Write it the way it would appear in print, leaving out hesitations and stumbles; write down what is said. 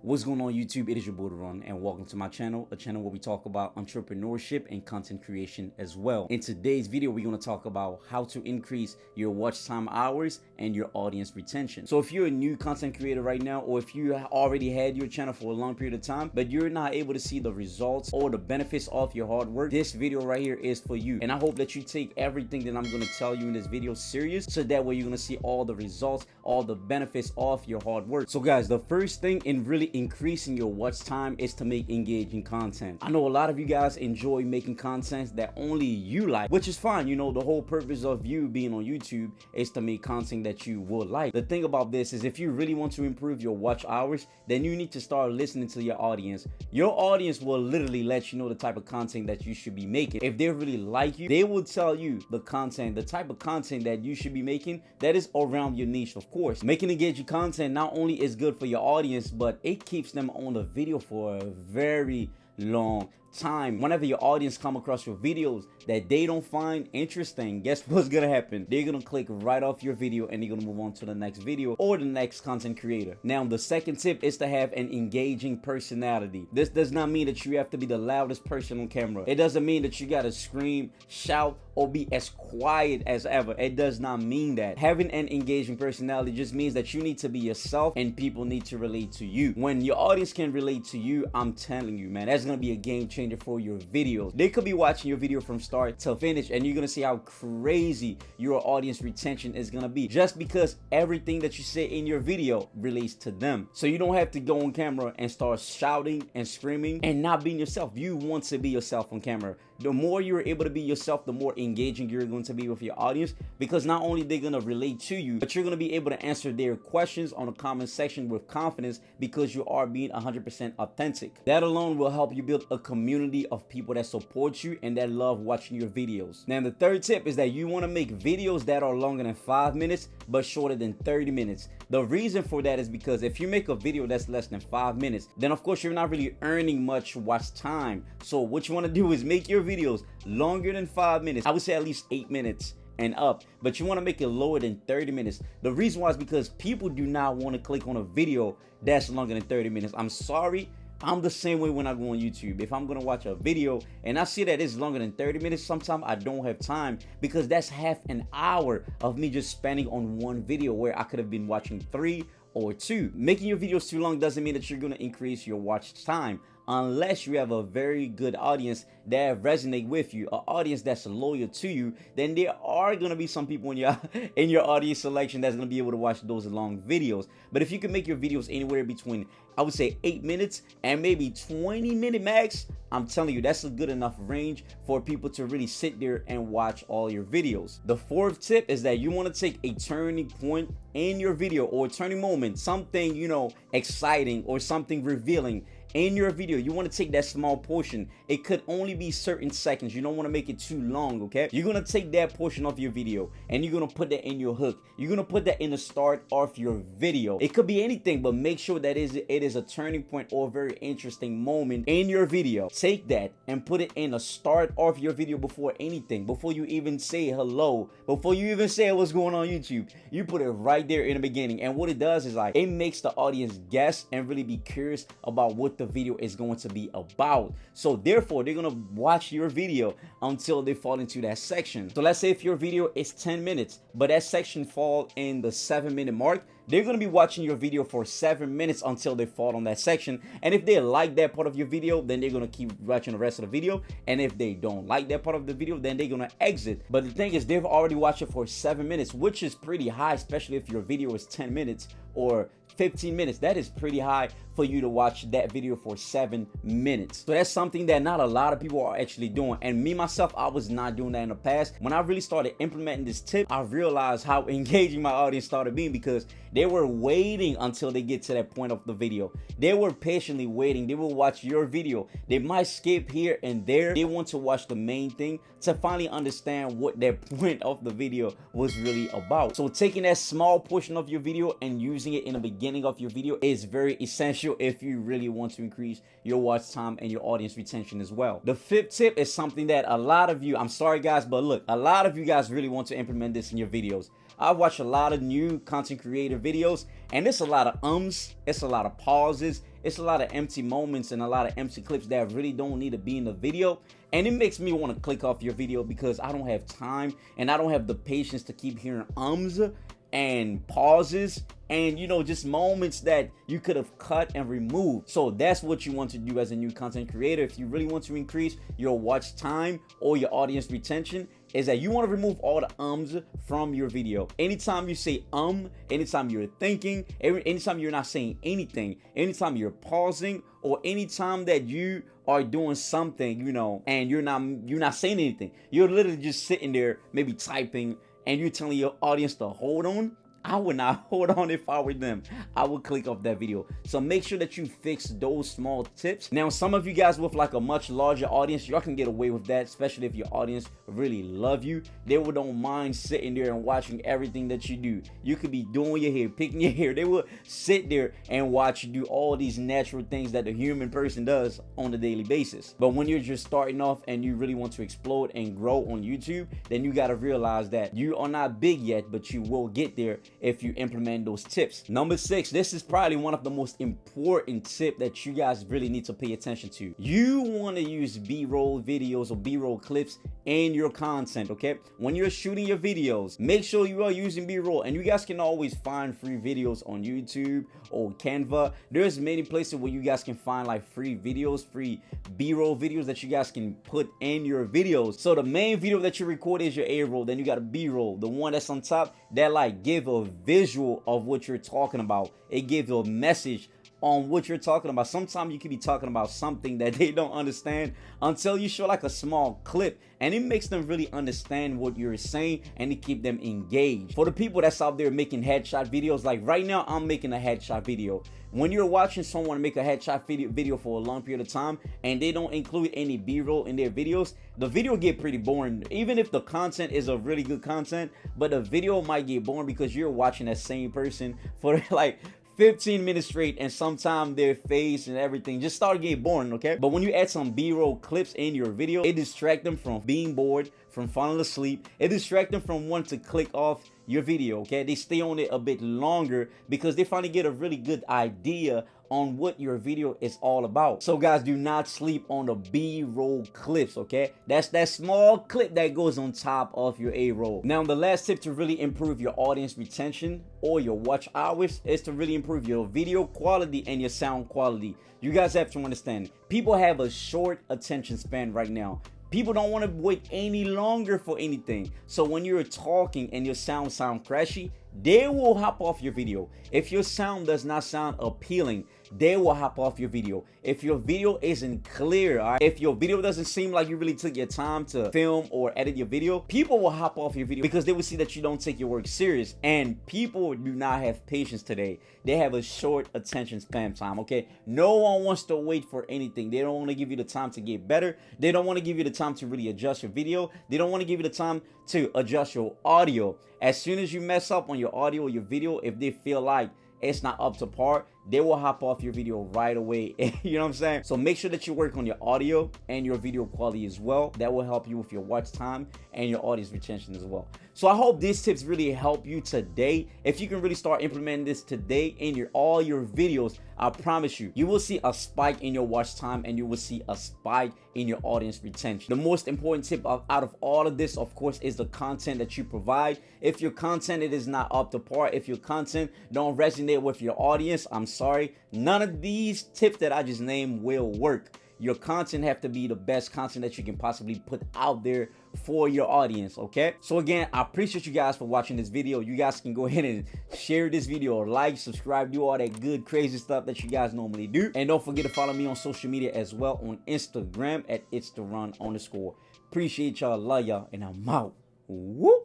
What's going on YouTube? It is your boy BRoll and welcome to my channel, a channel where we talk about entrepreneurship and content creation as well. In today's video, we're going to talk about how to increase your watch time hours and your audience retention. So if you're a new content creator right now, or if you already had your channel for a long period of time, but you're not able to see the results or the benefits of your hard work, this video right here is for you. And I hope that you take everything that I'm going to tell you in this video serious, so that way you're going to see all the results, all the benefits of your hard work. So guys, the first thing in really increasing your watch time is to make engaging content. I know a lot of you guys enjoy making content that only you like, which is fine. You know, the whole purpose of you being on YouTube is to make content that you will like. The thing about this is, if you really want to improve your watch hours, then you need to start listening to your audience. Your audience will literally let you know the type of content that you should be making. If they really like you, they will tell you the type of content that you should be making that is around your niche. Of course, making engaging content not only is good for your audience, but it keeps them on the video for a very long time. Whenever your audience come across your videos that they don't find interesting, guess what's gonna happen? They're gonna click right off your video and they're gonna move on to the next video or the next content creator. Now, the second tip is to have an engaging personality. This does not mean that you have to be the loudest person on camera. It doesn't mean that you gotta scream, shout, or be as quiet as ever. It does not mean that. Having an engaging personality just means that you need to be yourself and people need to relate to you. When your audience can relate to you, I'm telling you, man, that's gonna be a game changer for your videos. They could be watching your video from start to finish, and you're gonna see how crazy your audience retention is gonna be, just because everything that you say in your video relates to them. So you don't have to go on camera and start shouting and screaming and not being yourself. You want to be yourself on camera. The more you're able to be yourself, the more engaging you're going to be with your audience, because not only they're going to relate to you, but you're going to be able to answer their questions on the comment section with confidence, because you are being 100% authentic. That alone will help you build a community of people that support you and that love watching your videos. Now, the third tip is that you want to make videos that are longer than 5 minutes but shorter than 30 minutes. The reason for that is because if you make a video that's less than 5 minutes, then of course you're not really earning much watch time. So what you want to do is make your videos longer than 5 minutes. I would say at least 8 minutes and up, but you want to make it lower than 30 minutes. The reason why is because people do not want to click on a video that's longer than 30 minutes. I'm sorry, I'm the same way when I go on YouTube. If I'm gonna watch a video and I see that it's longer than 30 minutes, sometimes I don't have time, because that's half an hour of me just spending on one video where I could have been watching 3 or 2. Making your videos too long doesn't mean that you're gonna increase your watch time, unless you have a very good audience that resonate with you, an audience that's loyal to you. Then there are gonna be some people in your audience selection that's gonna be able to watch those long videos. But if you can make your videos anywhere between, I would say, 8 minutes and maybe 20-minute max, I'm telling you, that's a good enough range for people to really sit there and watch all your videos. The fourth tip is that you want to take a turning point in your video, or a turning moment, something, you know, exciting or something revealing in your video. You want to take that small portion. It could only be certain seconds. You don't want to make it too long, okay? You're going to take that portion of your video and you're going to put that in your hook. You're going to put that in the start of your video. It could be anything, but make sure that it is a turning point or a very interesting moment in your video. Take that and put it in the start of your video before anything, before you even say hello, before you even say what's going on YouTube. You put it right there in the beginning. And what it does is, like, it makes the audience guess and really be curious about what the video is going to be about. So therefore, they're gonna watch your video until they fall into that section. So let's say if your video is 10 minutes, but that section fall in the 7-minute mark, they're going to be watching your video for 7 minutes until they fall on that section. And if they like that part of your video, then they're going to keep watching the rest of the video. And if they don't like that part of the video, then they're going to exit. But the thing is, they've already watched it for 7 minutes, which is pretty high, especially if your video is 10 minutes or 15 minutes. That is pretty high for you to watch that video for 7 minutes. So that's something that not a lot of people are actually doing. And me, myself, I was not doing that in the past. When I really started implementing this tip, I realized how engaging my audience started being, because they were waiting until they get to that point of the video. They were patiently waiting. They will watch your video. They might skip here and there. They want to watch the main thing to finally understand what that point of the video was really about. So taking that small portion of your video and using it in the beginning of your video is very essential if you really want to increase your watch time and your audience retention as well. The fifth tip is something that a lot of you, I'm sorry guys, but look, a lot of you guys really want to implement this in your videos. I watch a lot of new content creator videos, and it's a lot of it's a lot of pauses, it's a lot of empty moments and a lot of empty clips that really don't need to be in the video. And it makes me want to click off your video because I don't have time and I don't have the patience to keep hearing and pauses and, you know, just moments that you could have cut and removed. So that's what you want to do as a new content creator. If you really want to increase your watch time or your audience retention, is that you want to remove all the from your video. Anytime you say anytime you're thinking, anytime you're not saying anything, anytime you're pausing, or anytime that you are doing something, you know, and you're not saying anything, you're literally just sitting there maybe typing, and you're telling your audience to hold on, I would not hold on if I were them. I would click off that video. So make sure that you fix those small tips. Now, some of you guys with like a much larger audience, y'all can get away with that, especially if your audience really love you. They will don't mind sitting there and watching everything that you do. You could be doing your hair, picking your hair. They will sit there and watch you do all these natural things that the human person does on a daily basis. But when you're just starting off and you really want to explode and grow on YouTube, then you got to realize that you are not big yet, but you will get there if you implement those tips. Number 6, this is probably one of the most important tip that you guys really need to pay attention to. You want to use B-roll videos or B-roll clips in your content, okay? When you're shooting your videos, make sure you are using B-roll, and you guys can always find free videos on YouTube or Canva. There's many places where you guys can find like free videos, free B-roll videos that you guys can put in your videos. So the main video that you record is your A-roll, then you got a B-roll, the one that's on top that like give a visual of what you're talking about. It gives a message on what you're talking about. Sometimes you could be talking about something that they don't understand until you show like a small clip, and it makes them really understand what you're saying and to keep them engaged. For the people that's out there making headshot videos, like right now I'm making a headshot video. When you're watching someone make a headshot video for a long period of time and they don't include any B-roll in their videos, the video get pretty boring. Even if the content is a really good content, but the video might get boring because you're watching that same person for like 15 minutes straight, and sometimes their face and everything just start getting boring, okay? But when you add some B-roll clips in your video, it distracts them from being bored, from falling asleep. It distracts them from wanting to click off your video, okay? They stay on it a bit longer because they finally get a really good idea on what your video is all about. So guys, do not sleep on the B-roll clips, okay? That's that small clip that goes on top of your A-roll. Now, the last tip to really improve your audience retention or your watch hours is to really improve your video quality and your sound quality. You guys have to understand, people have a short attention span right now. People don't want to wait any longer for anything. So when you're talking and your sound crashy, they will hop off your video. If your sound does not sound appealing, they will hop off your video. If your video isn't clear, all right? If your video doesn't seem like you really took your time to film or edit your video, people will hop off your video because they will see that you don't take your work serious. And people do not have patience today. They have a short attention span time, okay? No one wants to wait for anything. They don't want to give you the time to get better. They don't want to give you the time to really adjust your video. They don't want to give you the time to adjust your audio. As soon as you mess up on your audio or your video, if they feel like it's not up to par, they will hop off your video right away. You know what I'm saying? So make sure that you work on your audio and your video quality as well. That will help you with your watch time and your audience retention as well. So I hope these tips really help you today. If you can really start implementing this today in all your videos, I promise you, you will see a spike in your watch time and you will see a spike in your audience retention. The most important tip out of all of this, of course, is the content that you provide. If your content it is not up to par, if your content don't resonate with your audience, I'm sorry, none of these tips that I just named will work. Your content have to be the best content that you can possibly put out there for your audience, okay? So again, I appreciate you guys for watching this video. You guys can go ahead and share this video, like, subscribe, do all that good crazy stuff that you guys normally do. And don't forget to follow me on social media as well, on Instagram at @itsTheRun_. Appreciate y'all, love y'all, and I'm out. Woo!